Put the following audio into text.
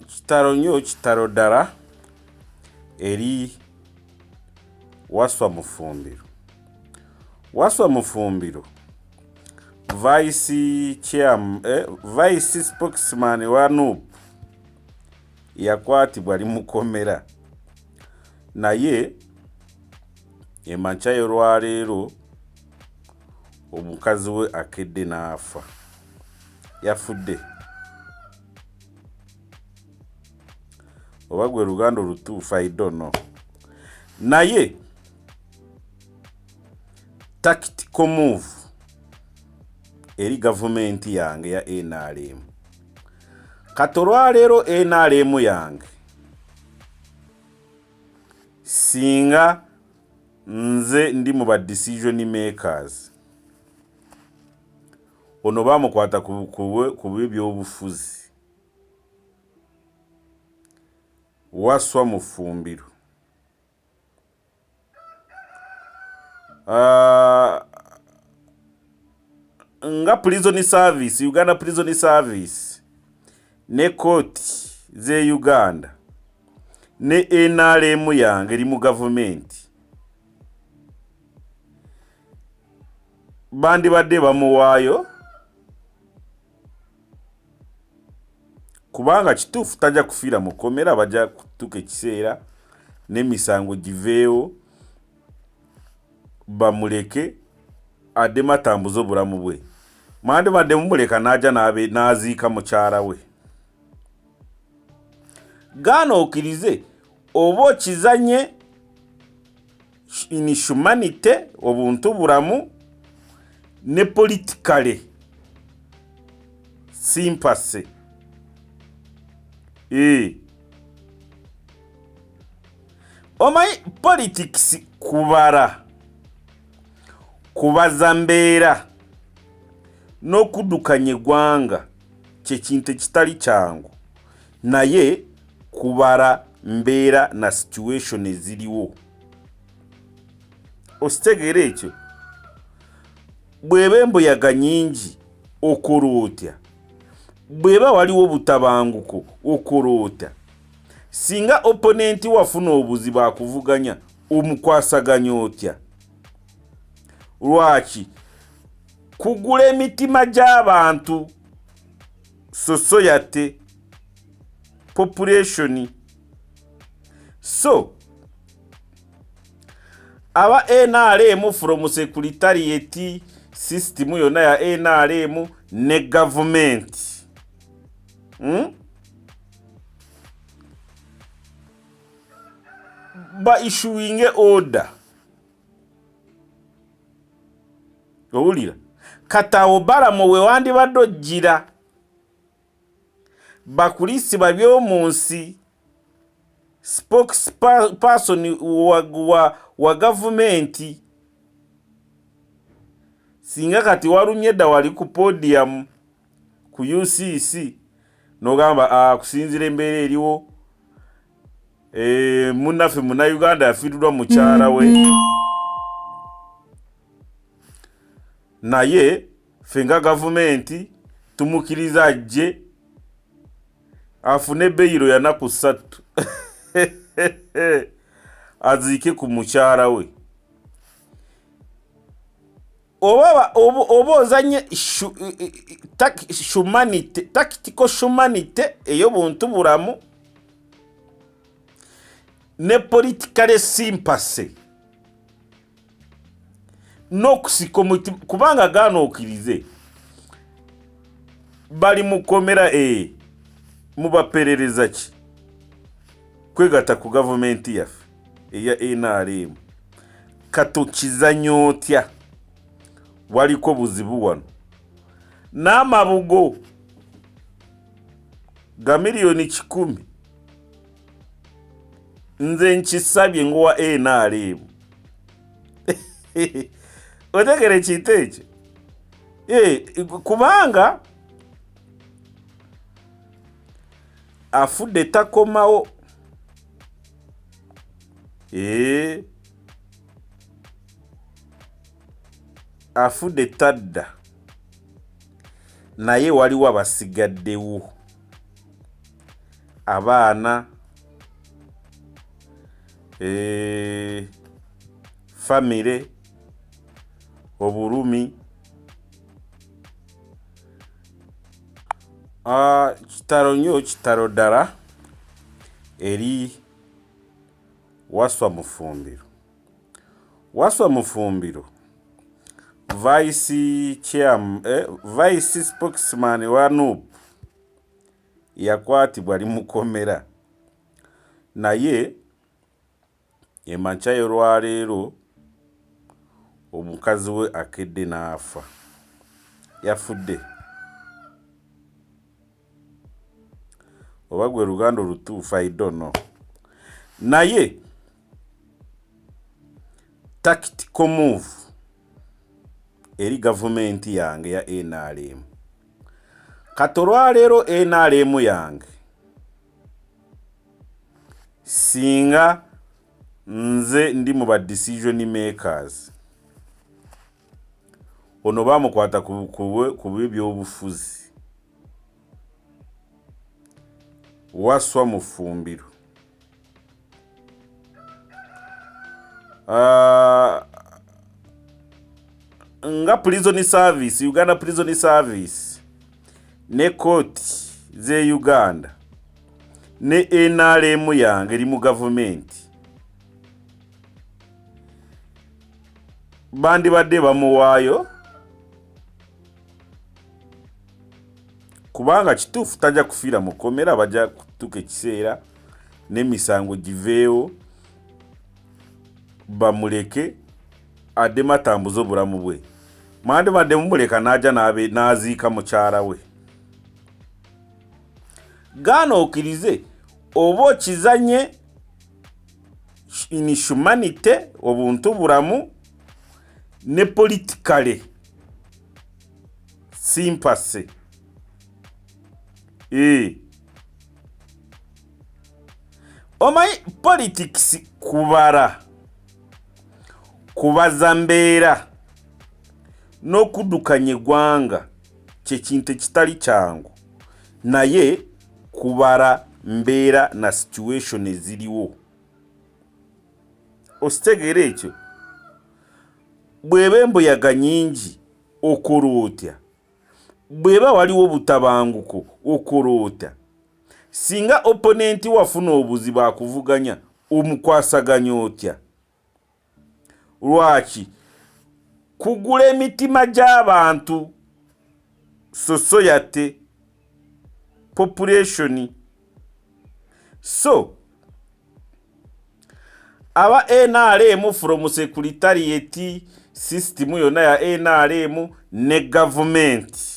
Kitalo nnyo kitalo ddala eri Wasswa Mufumbiro. Wasswa Mufumbiro vice spokesman wa NUP yakwatibwa ali mukomera naye emakya y'olwaleero omukazi we akedde n'afa. Yafudde oba gwe luganda olutuufu I don't know. Naye tactical move eri gavumenti yange ya NRM. Kati olwaleero NRM yange singa nze ndi mu ba decision makers ono bamukwata ku by'obufuzi Wasswa Mufumbiro nga prison service, Uganda prison service ne court ze Uganda ne NRM yange eri mu gavumenti bandi badde bamuwaayo kubanga kituufu tajja kufiira mu kkomera, bajja kutuuka ekiseera n'emisango giveewo bamuleke addemu atambuze obulamu bwe. Mande badde mumuleka n'ajja n'aziika mukyala we. Gaana okkirize oba okizanye in humanity obuntu bulamu ne politically sympathy. Omanyi politics kubala kubaza mbeera n'okuddukanya eggwanga kyekintu ekitali kyangu naye kubala mbeera na situation eziriwo. Okitegeera ekyo bw'eba embuyaga nnyingi okola otya, bw'eba waliwo obutabanguko okola otya, singa opponent wafuna obuzibu akuvuganya omukwasaganya otya. Lwaki kugula emitima gy'abantu society population. So aba NRM from secretariat system yona ya NRM ne government ba issuing order. Owulira katawo balamu we wandibadde ojjira bakulisi babyomu nsi spokesperson wa gavumenti singa kati walumye dda wali ku podium ku UCC n'ogamba kusinzira embeera eriwo munnaffe Munnayuganda yafiirirwa mukyala we naye fenga gavumenti tumukiriza ajje afune beyiro ya naku 3 aziike ku mukyala we. Oba ozanye tactical humanity ey'obuntu bulamu ne political sympathy n'okusika omutima kubanga gaana okkirize bali mukomera mubaperereza ki kwegatta ku gavumenti yaffe eya NRM. Katokizanya otya waliko buzibu wano n'amabugo ga miliyoni 100 nze nkisabye ngowa NRM. Otegere kintu ekyo kubanga afudde takomawo. Afudde tadda naye waliwo abasigaddewo abaana, famire, oburumi, kitaro nnyo, kitaro ddala eri Wasswa Mufumbiro. Wasswa Mufumbiro vice spokesman wa NUP yakwatibwa ali mukomera, naye emakya y'olwaleero omukazi we akedde n'afa. Yafudde. Oba gwe luganda olutuufu, I don't know. Naye tactical move eri gavumenti yange ya NRM. Kati olwaleero NRM yange singa nze ndi mu ba decision makers, ono bamukwata ku by'obufuzi. Wasswa Mufumbiro nga prison service, Uganda Prison Service ne court ze Uganda ne NRM yange eri mu gavumenti, bandibadde bamuwaayo kubanga kituufu tajja kufiira mu kkomera, bajja kutuuka ekiseera n'emisango giveewo bamuleke addemu atambuze obulamu bwe. Mwandibadde mumuleka n'ajja n'aziika mukyala we. Gaana okkirize oba okizanye in humanity, obuntu bulamu, ne politically sympathy. Omanyi politics kubara, kubaza mbeera n'okuddukanya eggwanga kye kintu ekitali kyangu, naye kubara mbeera na situation eziriwo. Ositegeera ekyo? Bw'eba embuyaga nnyingi okola otya? Bw'eba waliwo obutabanguko okola otya? Singa opponent wafuna obuzibu akuvuganya omukwasaganya otya? Lwaki? Kugula emitima gy'abantu, society, population. So aba NRM from secretariat system yonna ya NRM ne government